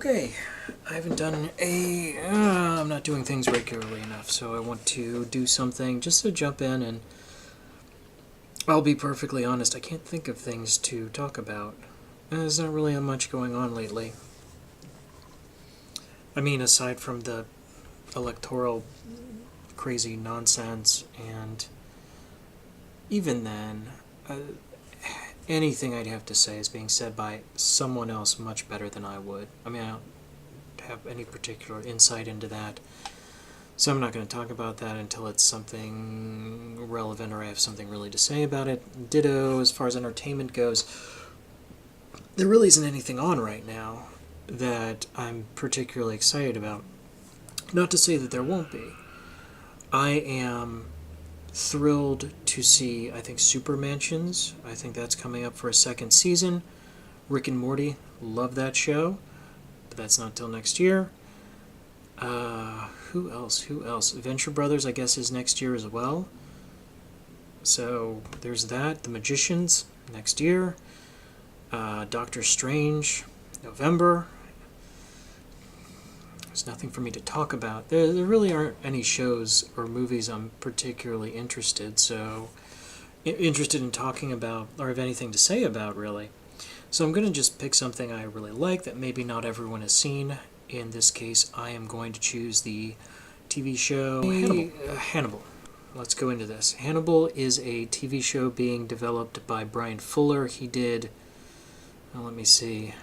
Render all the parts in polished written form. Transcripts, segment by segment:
Okay, I haven't done I'm not doing things regularly enough, so I want to do something just to jump in, and I'll be perfectly honest, I can't think of things to talk about. There's not really much going on lately. I mean, aside from the electoral crazy nonsense, and even then, anything I'd have to say is being said by someone else much better than I would. I mean, I don't have any particular insight into that, so I'm not going to talk about that until it's something relevant or I have something really to say about it. Ditto, as far as entertainment goes, there really isn't anything on right now that I'm particularly excited about. Not to say that there won't be. I am thrilled to see, I think, Super Mansions. I think that's coming up for a second season. Rick and Morty, love that show, but that's not till next year. Who else? Venture Brothers, I guess, is next year as well. So there's that. The Magicians, next year. Doctor Strange, November. There's nothing for me to talk about. There really aren't any shows or movies I'm particularly interested in talking about, or have anything to say about, really. So I'm going to just pick something I really like that maybe not everyone has seen. In this case, I am going to choose the TV show Hannibal. Let's go into this. Hannibal is a TV show being developed by Brian Fuller. He did, let me see,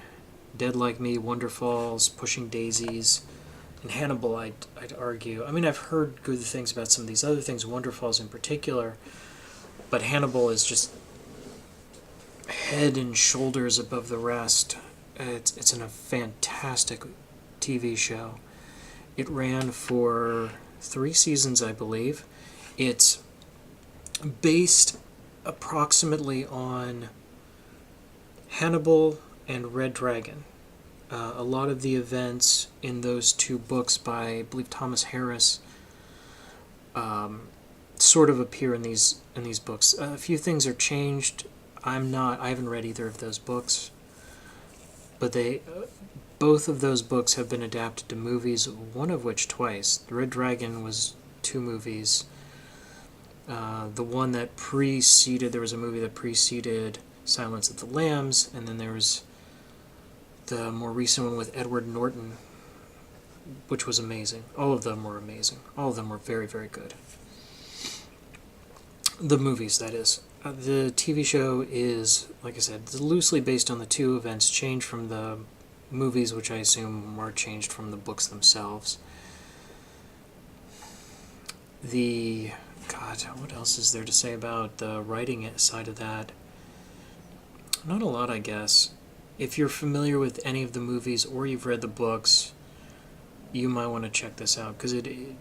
Dead Like Me, Wonder Falls, Pushing Daisies, and Hannibal, I'd argue. I mean, I've heard good things about some of these other things, Wonder Falls in particular, but Hannibal is just head and shoulders above the rest. It's a fantastic TV show. It ran for 3 seasons, I believe. It's based approximately on Hannibal and Red Dragon. A lot of the events in those 2 books by, I believe, Thomas Harris sort of appear in these books. A few things are changed. I haven't read either of those books, but both of those books have been adapted to movies, one of which twice. The Red Dragon was 2 movies. The one that there was a movie that preceded Silence of the Lambs, and then there was the more recent one with Edward Norton, which was amazing. All of them were amazing. All of them were very, very good. The movies, that is. The TV show is, like I said, loosely based on the 2 events, changed from the movies, which I assume are changed from the books themselves. What else is there to say about the writing side of that? Not a lot, I guess. If you're familiar with any of the movies or you've read the books, you might want to check this out, because it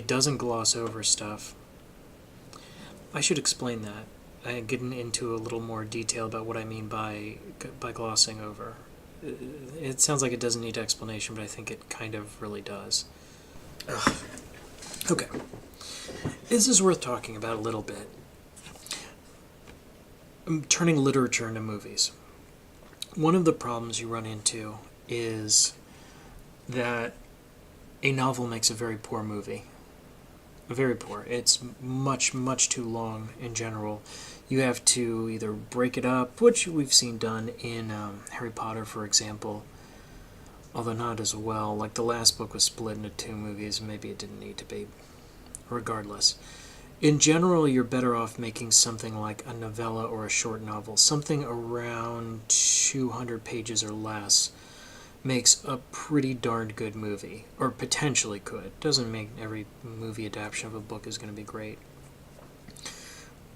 doesn't gloss over stuff. I should explain that. I'm getting into a little more detail about what I mean by glossing over. It sounds like it doesn't need explanation, but I think it kind of really does. Ugh. Okay. This is worth talking about a little bit. Turning literature into movies. One of the problems you run into is that a novel makes a very poor movie. Very poor. It's much, much too long in general. You have to either break it up, which we've seen done in Harry Potter, for example, although not as well. Like, the last book was split into 2 movies, maybe it didn't need to be. Regardless. In general, you're better off making something like a novella or a short novel. Something around 200 pages or less makes a pretty darn good movie, or potentially could. Doesn't mean every movie adaptation of a book is going to be great.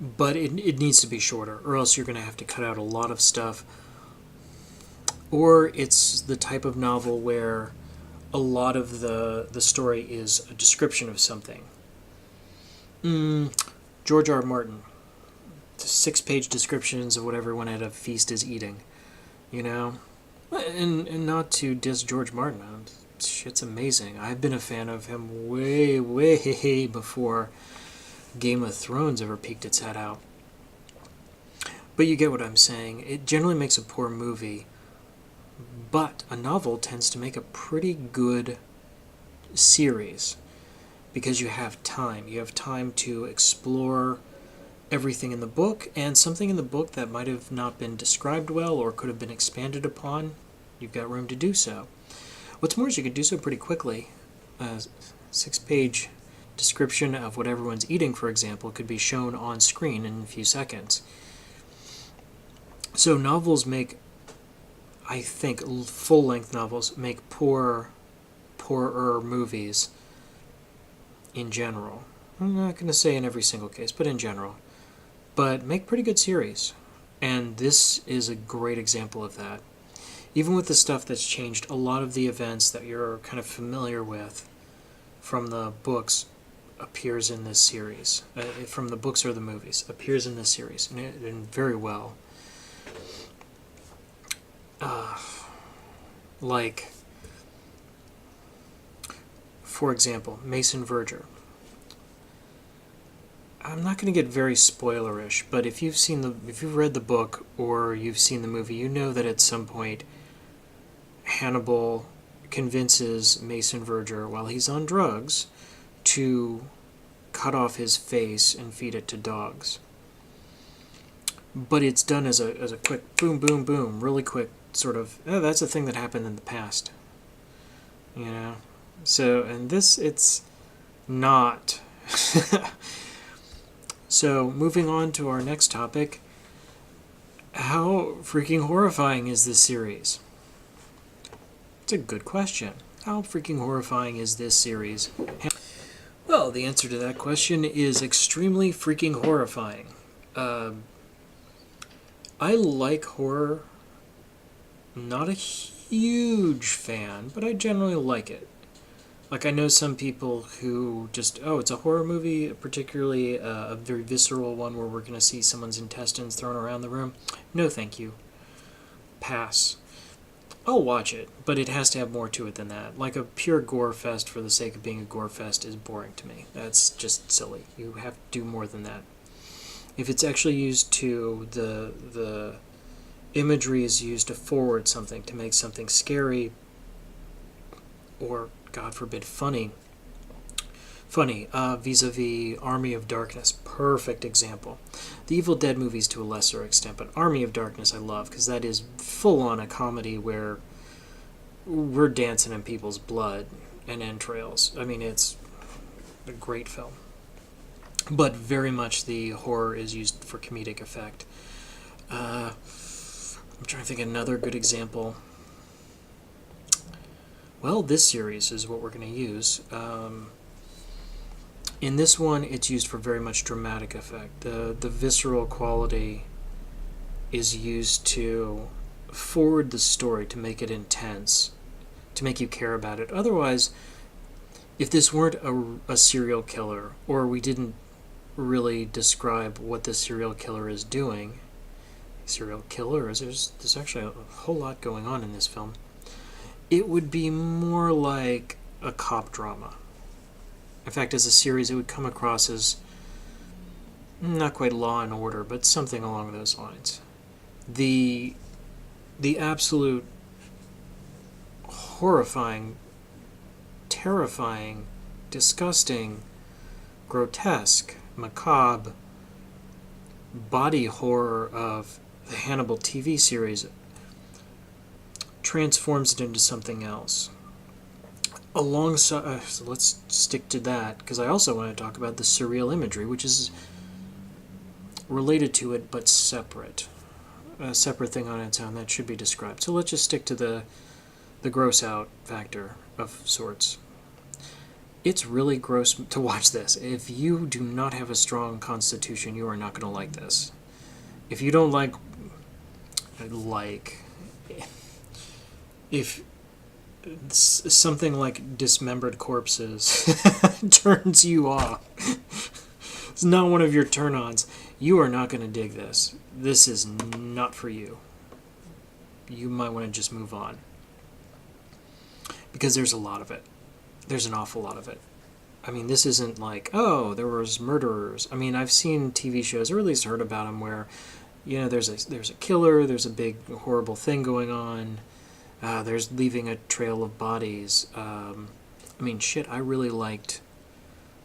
But it needs to be shorter, or else you're going to have to cut out a lot of stuff. Or it's the type of novel where a lot of the story is a description of something. George R. Martin. 6-page descriptions of what everyone at a feast is eating. You know? And not to diss George Martin. Shit's amazing. I've been a fan of him way, way before Game of Thrones ever peeked its head out. But you get what I'm saying. It generally makes a poor movie, But a novel tends to make a pretty good series because you have time. You have time to explore everything in the book, and something in the book that might have not been described well or could have been expanded upon, you've got room to do so. What's more is you can do so pretty quickly. A 6-page description of what everyone's eating, for example, could be shown on screen in a few seconds. So novels make, I think, full-length novels make poorer movies in general. I'm not going to say in every single case, but in general. But make pretty good series. And this is a great example of that. Even with the stuff that's changed, a lot of the events that you're kind of familiar with from the books appears in this series. From the books or the movies, appears in this series, and very well. Like, for example, Mason Verger. I'm not going to get very spoilerish, but if you've read the book or you've seen the movie, you know that at some point Hannibal convinces Mason Verger, while he's on drugs, to cut off his face and feed it to dogs. But it's done as a quick boom, boom, boom, really quick sort of, that's a thing that happened in the past. You know? So, and this, it's not. So, moving on to our next topic, how freaking horrifying is this series? It's a good question. How freaking horrifying is this series? Well, the answer to that question is extremely freaking horrifying. I like horror. Not a huge fan, but I generally like it. Like, I know some people who just, it's a horror movie, particularly a very visceral one where we're going to see someone's intestines thrown around the room. No, thank you. Pass. I'll watch it, but it has to have more to it than that. Like, a pure gore fest for the sake of being a gore fest is boring to me. That's just silly. You have to do more than that. If it's actually used to, the imagery is used to forward something, to make something scary, or God forbid, funny, vis-a-vis Army of Darkness, perfect example. The Evil Dead movies to a lesser extent, but Army of Darkness I love, because that is full-on a comedy where we're dancing in people's blood and entrails. I mean, it's a great film. But very much the horror is used for comedic effect. I'm trying to think of another good example. Well, this series is what we're going to use. In this one, it's used for very much dramatic effect. The visceral quality is used to forward the story, to make it intense, to make you care about it. Otherwise, if this weren't a serial killer, or we didn't really describe what the serial killer is doing, serial killers, there's actually a whole lot going on in this film, it would be more like a cop drama. In fact, as a series, it would come across as not quite Law and Order, but something along those lines. The absolute horrifying, terrifying, disgusting, grotesque, macabre body horror of the Hannibal TV series transforms it into something else. Alongside, so let's stick to that, because I also want to talk about the surreal imagery, which is related to it but separate. A separate thing on its own that should be described. So let's just stick to the gross out factor of sorts. It's really gross to watch this. If you do not have a strong constitution, you are not going to like this. If you don't if something like dismembered corpses turns you off, it's not one of your turn-ons, you are not going to dig this. This is not for you. You might want to just move on. Because there's a lot of it. There's an awful lot of it. I mean, this isn't like, there was murderers. I mean, I've seen TV shows, or at least heard about them, where, there's a killer, there's a big horrible thing going on, There's leaving a trail of bodies. I mean, shit, I really liked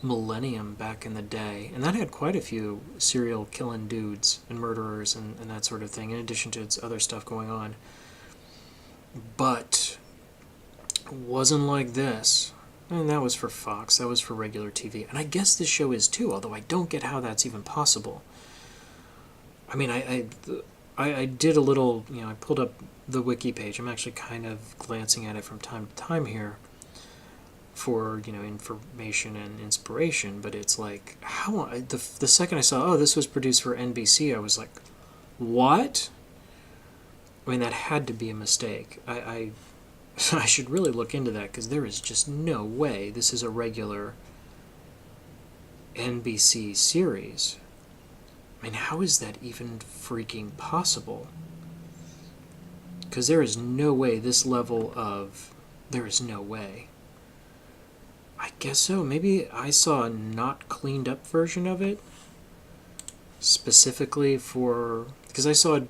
Millennium back in the day, and that had quite a few serial killing dudes and murderers and that sort of thing, in addition to its other stuff going on. But it wasn't like this. And that was for Fox, that was for regular TV. And I guess this show is too, although I don't get how that's even possible. I mean, I did a little, I pulled up the wiki page. I'm actually kind of glancing at it from time to time here for, information and inspiration, but it's like, the second I saw, oh, this was produced for NBC, I was like, what? I mean, that had to be a mistake. I should really look into that, because there is just no way this is a regular NBC series. I mean, how is that even freaking possible? Because there is no way this level of... There is no way. I guess so. Maybe I saw a not cleaned up version of it. Specifically for... Because I saw it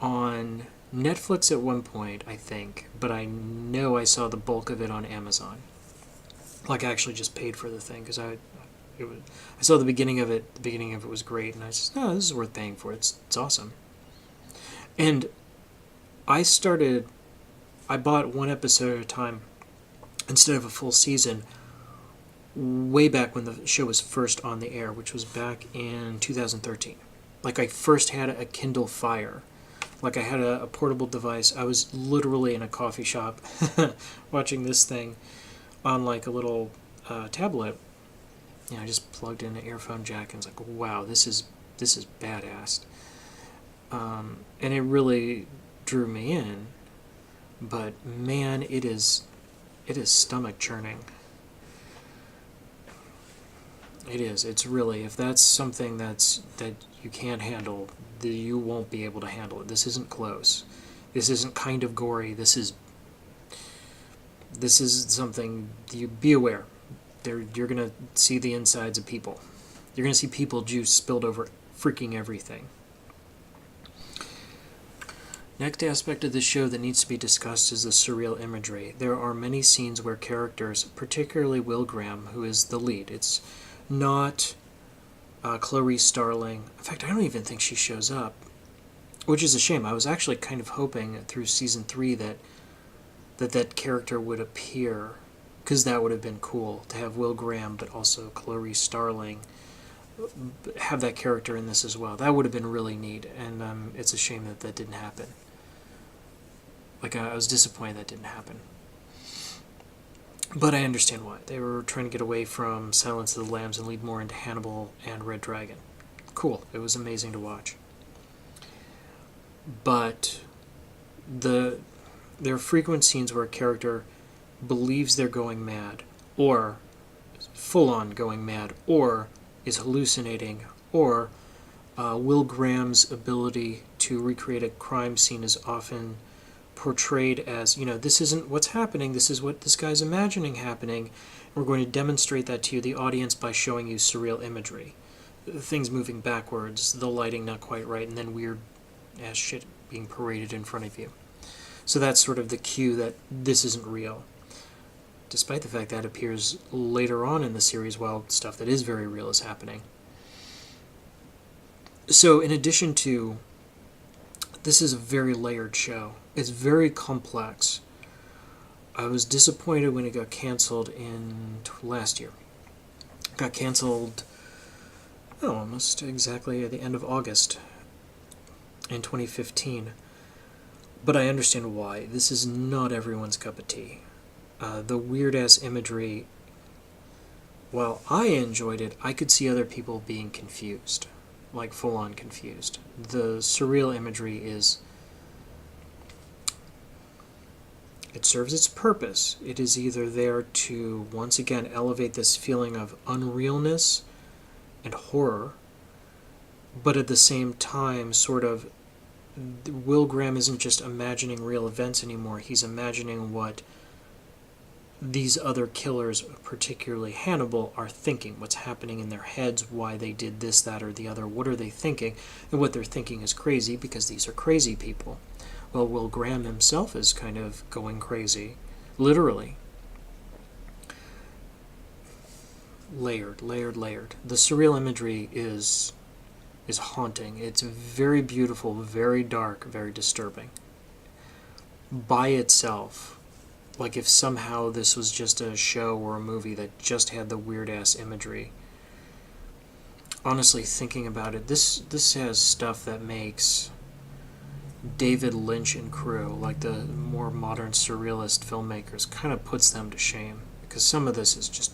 on Netflix at one point, I think. But I know I saw the bulk of it on Amazon. Like, I actually just paid for the thing, because I saw the beginning of it. The beginning of it was great, and I said, "No, this is worth paying for. It's awesome." And I bought one episode at a time instead of a full season. Way back when the show was first on the air, which was back in 2013. Like, I first had a Kindle Fire. Like, I had a portable device. I was literally in a coffee shop watching this thing on like a little tablet. I just plugged in an earphone jack and was like, wow, this is badass. And it really drew me in. But man, it is stomach churning. It is. It's really, if that's something that you can't handle, you won't be able to handle it. This isn't close. This isn't kind of gory. This is something, you be aware. You're going to see the insides of people. You're going to see people juice spilled over freaking everything. Next aspect of this show that needs to be discussed is the surreal imagery. There are many scenes where characters, particularly Will Graham, who is the lead, it's not Clarice Starling. In fact, I don't even think she shows up, which is a shame. I was actually kind of hoping through season 3 that character would appear, because that would have been cool to have Will Graham, but also Clarice Starling have that character in this as well. That would have been really neat, and it's a shame that didn't happen. Like, I was disappointed that didn't happen. But I understand why. They were trying to get away from Silence of the Lambs and lead more into Hannibal and Red Dragon. Cool. It was amazing to watch. But there are frequent scenes where a character believes they're going mad, or full-on going mad, or is hallucinating, or Will Graham's ability to recreate a crime scene is often portrayed as, this isn't what's happening, this is what this guy's imagining happening. We're going to demonstrate that to you, the audience, by showing you surreal imagery. Things moving backwards, the lighting not quite right, and then weird-ass shit being paraded in front of you. So that's sort of the cue that this isn't real. Despite the fact that appears later on in the series while stuff that is very real is happening. So in addition to, this is a very layered show. It's very complex. I was disappointed when it got canceled in last year. It got canceled almost exactly at the end of August in 2015. But I understand why. This is not everyone's cup of tea. The weird-ass imagery, while I enjoyed it, I could see other people being confused. Like, full-on confused. The surreal imagery it serves its purpose. It is either there to, once again, elevate this feeling of unrealness and horror, but at the same time, sort of, Will Graham isn't just imagining real events anymore. He's imagining what these other killers, particularly Hannibal, are thinking, what's happening in their heads, why they did this, that, or the other, what are they thinking, and what they're thinking is crazy, because these are crazy people. Well, Will Graham himself is kind of going crazy, literally. Layered, layered, layered. The surreal imagery is haunting. It's very beautiful, very dark, very disturbing. By itself, like if somehow this was just a show or a movie that just had the weird-ass imagery. Honestly, thinking about it, this has stuff that makes David Lynch and crew, like the more modern surrealist filmmakers, kind of puts them to shame. Because some of this is just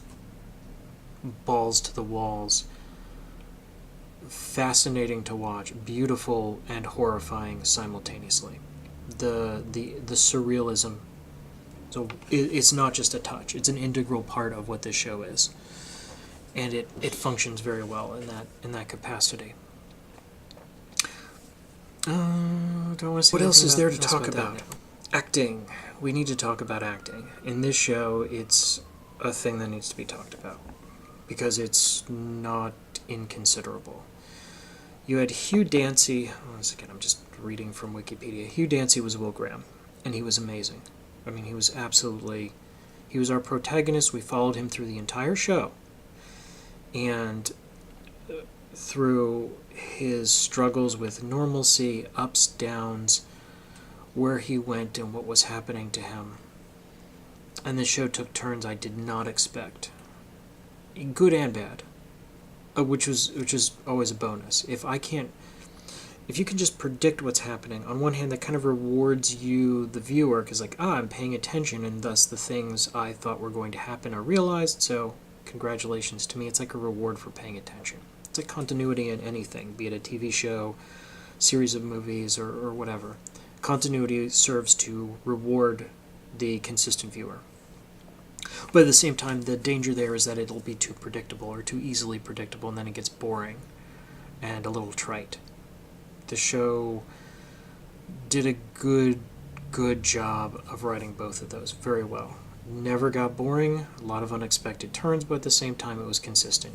balls to the walls, fascinating to watch, beautiful and horrifying simultaneously. The surrealism, so it's not just a touch, it's an integral part of what this show is, and it functions very well in that capacity. Don't want to say what else is there to talk about? Acting. We need to talk about acting. In this show, it's a thing that needs to be talked about because it's not inconsiderable. You had Hugh Dancy. Once again, I'm just reading from Wikipedia. Hugh Dancy was Will Graham, and he was amazing. I mean, he was our protagonist. We followed him through the entire show, and through his struggles with normalcy, ups, downs, where he went and what was happening to him. And the show took turns I did not expect, good and bad, which is always a bonus. If you can just predict what's happening, on one hand, that kind of rewards you, the viewer, because I'm paying attention, and thus the things I thought were going to happen are realized, so congratulations to me. It's like a reward for paying attention. It's like continuity in anything, be it a TV show, series of movies, or whatever. Continuity serves to reward the consistent viewer. But at the same time, the danger there is that it'll be too predictable or too easily predictable, and then it gets boring and a little trite. The show did a good job of writing both of those very well. Never got boring, a lot of unexpected turns, but at the same time it was consistent.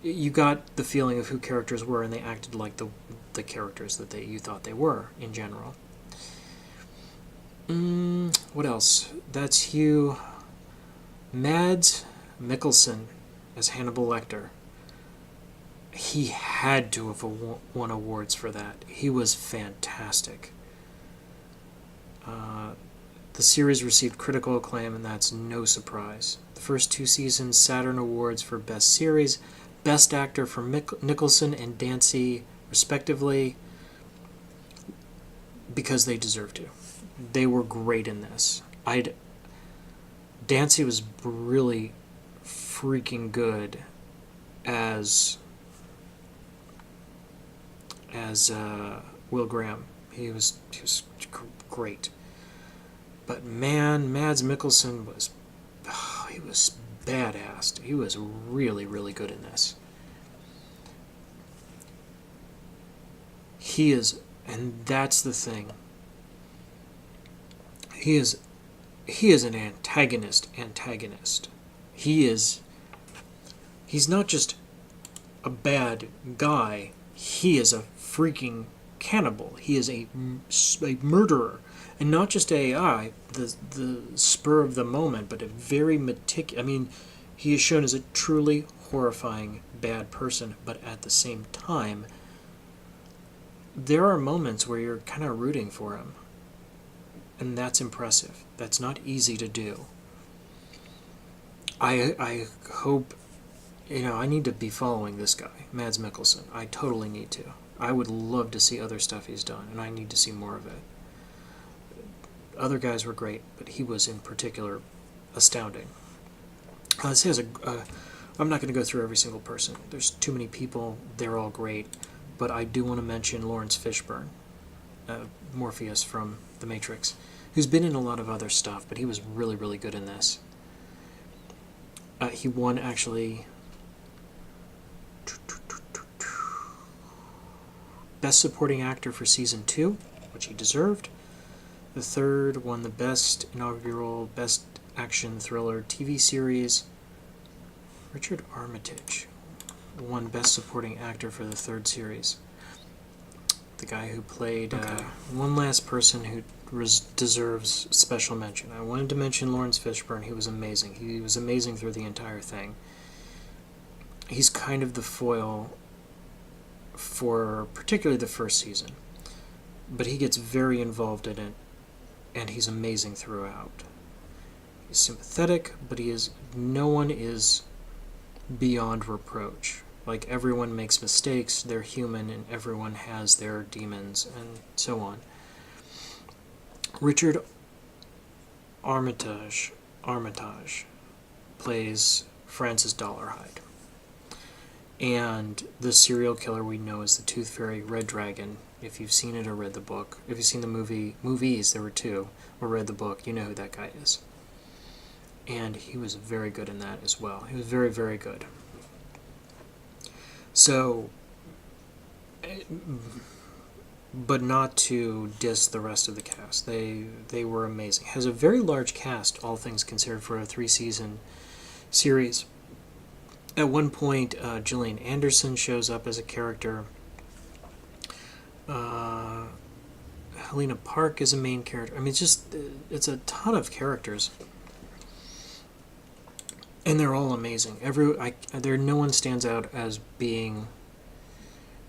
You got the feeling of who characters were, and they acted like the characters that you thought they were in general. What else? That's Hugh. Mads Mikkelsen as Hannibal Lecter. He had to have won awards for that. He was fantastic. The series received critical acclaim, and that's no surprise. The first 2 seasons, Saturn Awards for Best Series, Best Actor for Nicholson and Dancy, respectively, because they deserved to. They were great in this. Dancy was really freaking good as Will Graham. He was great. But man, Mads Mikkelsen was badass. He was really, really good in this. He is, and that's the thing. He is an antagonist. He's not just a bad guy. He is a freaking cannibal. He is a murderer. And not just the spur of the moment, but a very meticulous. I mean, he is shown as a truly horrifying bad person, but at the same time, there are moments where you're kind of rooting for him. And that's impressive. That's not easy to do. I hope, I need to be following this guy, Mads Mikkelsen. I totally need to. I would love to see other stuff he's done, and I need to see more of it. Other guys were great, but he was in particular astounding. This has I'm not going to go through every single person. There's too many people. They're all great. But I do want to mention Lawrence Fishburne, Morpheus from The Matrix, who's been in a lot of other stuff, but he was really, really good in this. He won, actually, Best Supporting Actor for Season 2, which he deserved. The third won the Best Inaugural Best Action Thriller TV Series. Richard Armitage won Best Supporting Actor for the third series. the guy who played Okay. one last person who deserves special mention. I wanted to mention Lawrence Fishburne. He was amazing. He was amazing through the entire thing. He's kind of the foil for particularly the first season, but he gets very involved in it, and he's amazing throughout. He's sympathetic, but no one is beyond reproach. Like, everyone makes mistakes, they're human, and everyone has their demons, and so on. Richard Armitage plays Francis Dollarhide. And the serial killer we know is the Tooth Fairy Red Dragon. If you've seen it or read the book, if you've seen the movies, there were two, or read the book, you know who that guy is. And he was very good in that as well. He was very, very good. So, but not to diss the rest of the cast. They were amazing. Has a very large cast, all things considered, for a 3-season series. At one point, Gillian Anderson shows up as a character. Helena Park is a main character. I mean, it's a ton of characters. And they're all amazing. No one stands out as being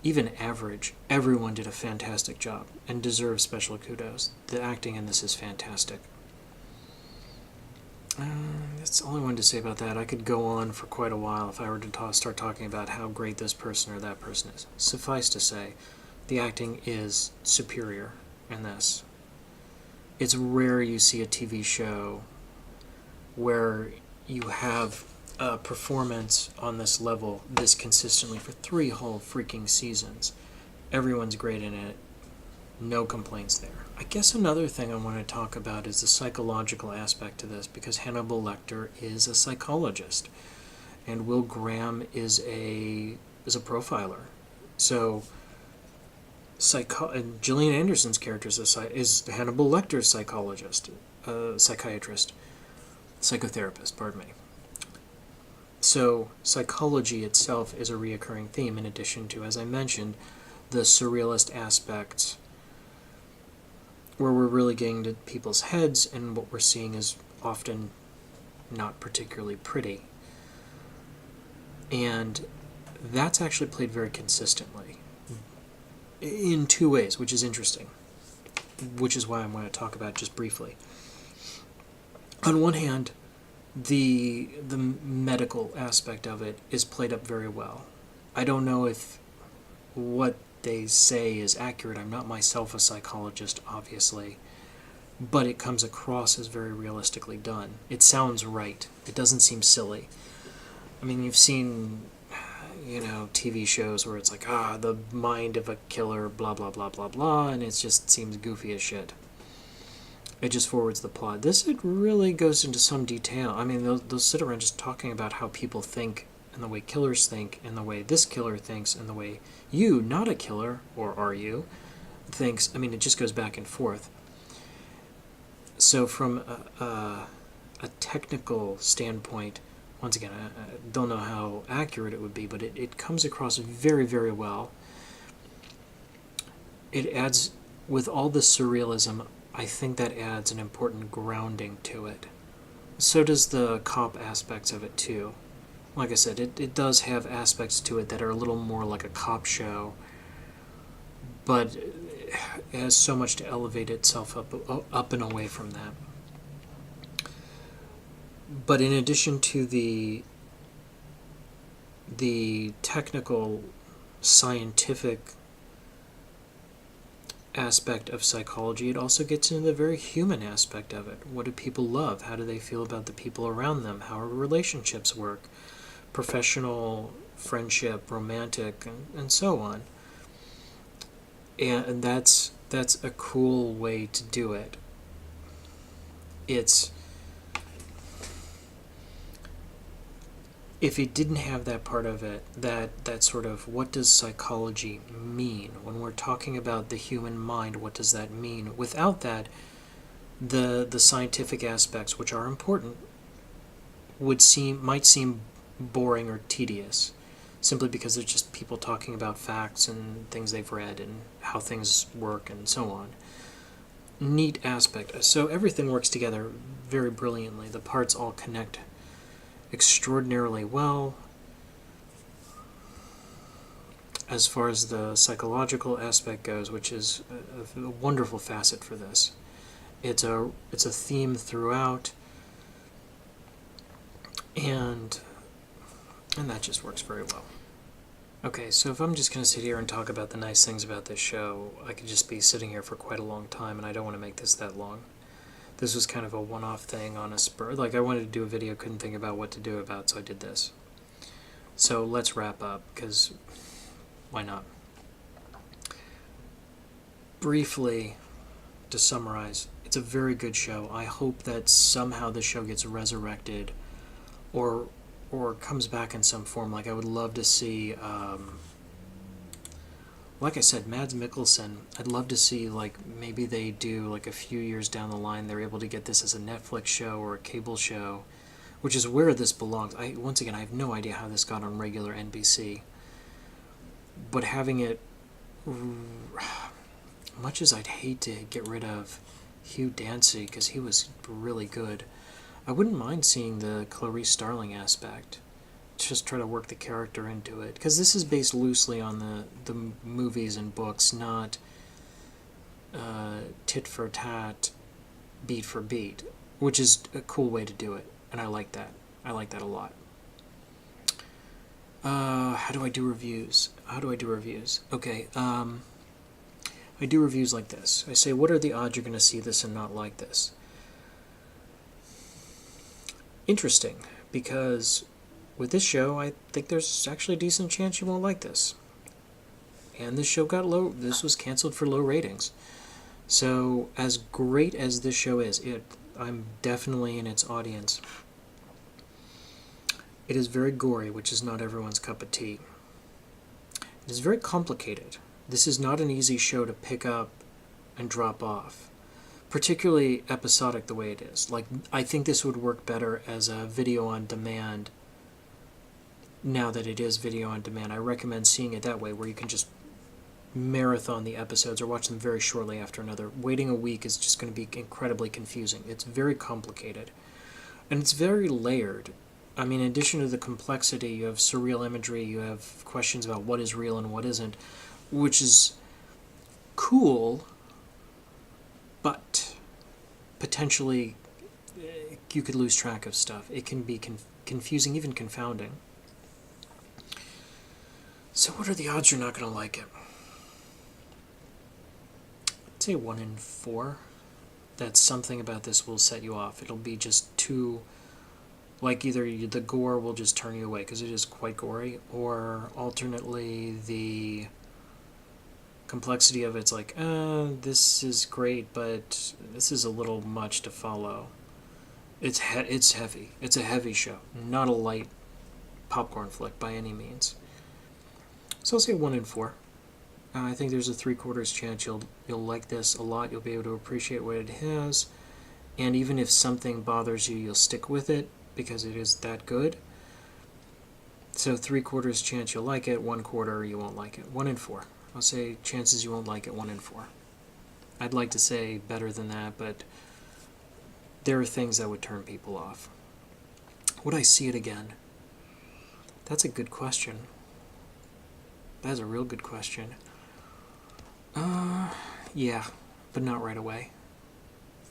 even average. Everyone did a fantastic job and deserves special kudos. The acting in this is fantastic. That's all I wanted to say about that. I could go on for quite a while if I were to start talking about how great this person or that person is. Suffice to say, the acting is superior in this. It's rare you see a TV show where you have a performance on this level this consistently for 3 whole freaking seasons. Everyone's great in it. No complaints there. I guess another thing I want to talk about is the psychological aspect to this, because Hannibal Lecter is a psychologist, and Will Graham is a profiler. So, and Gillian Anderson's character is Hannibal Lecter's psychiatrist, psychotherapist. Pardon me. So, psychology itself is a reoccurring theme, in addition to, as I mentioned, the surrealist aspects, where we're really getting to people's heads, and what we're seeing is often not particularly pretty. And that's actually played very consistently in 2 ways, which is interesting, which is why I want to talk about it just briefly. On one hand, the medical aspect of it is played up very well. I don't know if what they say is accurate. I'm not myself a psychologist, obviously, but it comes across as very realistically done. It sounds right. It doesn't seem silly. I mean, you've seen, TV shows where it's like, the mind of a killer, blah, blah, blah, blah, blah, and it just seems goofy as shit. It just forwards the plot. This, it really goes into some detail. I mean, they'll sit around just talking about how people think, and the way killers think, and the way this killer thinks, and the way you, not a killer, or are you, thinks. I mean, it just goes back and forth. So from a technical standpoint, once again, I don't know how accurate it would be, but it comes across very, very well. It adds, with all the surrealism, I think that adds an important grounding to it. So does the cop aspects of it, too. Like I said, it does have aspects to it that are a little more like a cop show, but it has so much to elevate itself up and away from that. But in addition to the technical, scientific aspect of psychology, it also gets into the very human aspect of it. What do people love? How do they feel about the people around them? How relationships work? Professional, friendship, romantic, and so on. And that's a cool way to do it. If it didn't have that part of it, that sort of, what does psychology mean? When we're talking about the human mind, what does that mean? Without that, the scientific aspects, which are important, might seem boring or tedious. simply because they're just people talking about facts and things they've read and how things work and so on. Neat aspect. So everything works together very brilliantly. The parts all connect extraordinarily well. As far as the psychological aspect goes, which is a wonderful facet for this. It's a theme throughout, and that just works very well. Okay, so if I'm just going to sit here and talk about the nice things about this show, I could just be sitting here for quite a long time, and I don't want to make this that long. This was kind of a one-off thing on a spur. Like, I wanted to do a video, couldn't think about what to do about, so I did this. So let's wrap up, because why not? Briefly, to summarize, it's a very good show. I hope that somehow the show gets resurrected or comes back in some form. Like, I would love to see, like I said, Mads Mikkelsen, I'd love to see, like, maybe they do, like, a few years down the line, they're able to get this as a Netflix show or a cable show, which is where this belongs. Once again, I have no idea how this got on regular NBC. But having it, much as I'd hate to get rid of Hugh Dancy, because he was really good, I wouldn't mind seeing the Clarice Starling aspect. Just try to work the character into it. Because this is based loosely on the movies and books, not tit for tat, beat for beat, which is a cool way to do it. And I like that. I like that a lot. How do I do reviews? Okay, I do reviews like this. I say, what are the odds you're going to see this and not like this? Interesting, because with this show, I think there's actually a decent chance you won't like this. And this show got low. This was canceled for low ratings. So, as great as this show is, I'm definitely in its audience. It is very gory, which is not everyone's cup of tea. It is very complicated. This is not an easy show to pick up and drop off, particularly episodic the way it is. Like, I think this would work better as a video on demand. Now that it is video on demand, I recommend seeing it that way, where you can just marathon the episodes or watch them very shortly after another. Waiting a week is just going to be incredibly confusing. It's very complicated, and it's very layered. I mean, in addition to the complexity, you have surreal imagery, you have questions about what is real and what isn't, which is cool, but potentially you could lose track of stuff. It can be confusing, even confounding. So what are the odds you're not going to like it? I'd say 1 in 4. That something about this will set you off. It'll be just too... Like, either the gore will just turn you away, because it is quite gory, or alternately the complexity of it's like, this is great, but this is a little much to follow. It's heavy. It's a heavy show, not a light popcorn flick by any means. So I'll say 1 in 4. I think there's a 3/4 chance you'll like this a lot. You'll be able to appreciate what it has, and even if something bothers you, you'll stick with it, because it is that good. So 3/4 chance you'll like it, 1/4 you won't like it. 1 in 4. I'll say chances you won't like it, 1 in 4. I'd like to say better than that, but there are things that would turn people off. Would I see it again? That's a good question. That's a real good question. Yeah, but not right away.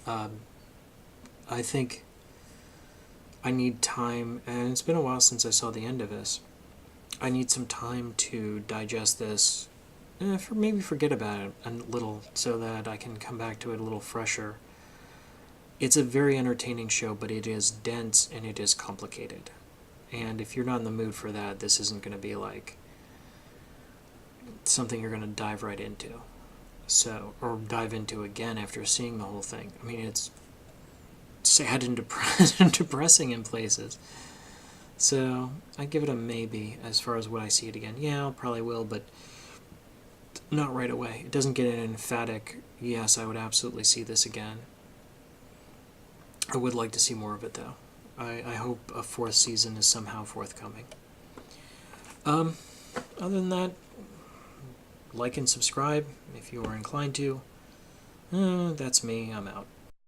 I think I need time, and it's been a while since I saw the end of this. I need some time to digest this, maybe forget about it a little, so that I can come back to it a little fresher. It's a very entertaining show, but it is dense and it is complicated. And if you're not in the mood for that, this isn't going to be like something you're going to dive right into. Or dive into again after seeing the whole thing. I mean, it's sad and depressing in places. So I give it a maybe as far as would I see it again. Yeah, I probably will, but not right away. It doesn't get an emphatic, yes, I would absolutely see this again. I would like to see more of it, though. I hope a 4th season is somehow forthcoming. Um, Other than that, like and subscribe if you are inclined to. That's me. I'm out.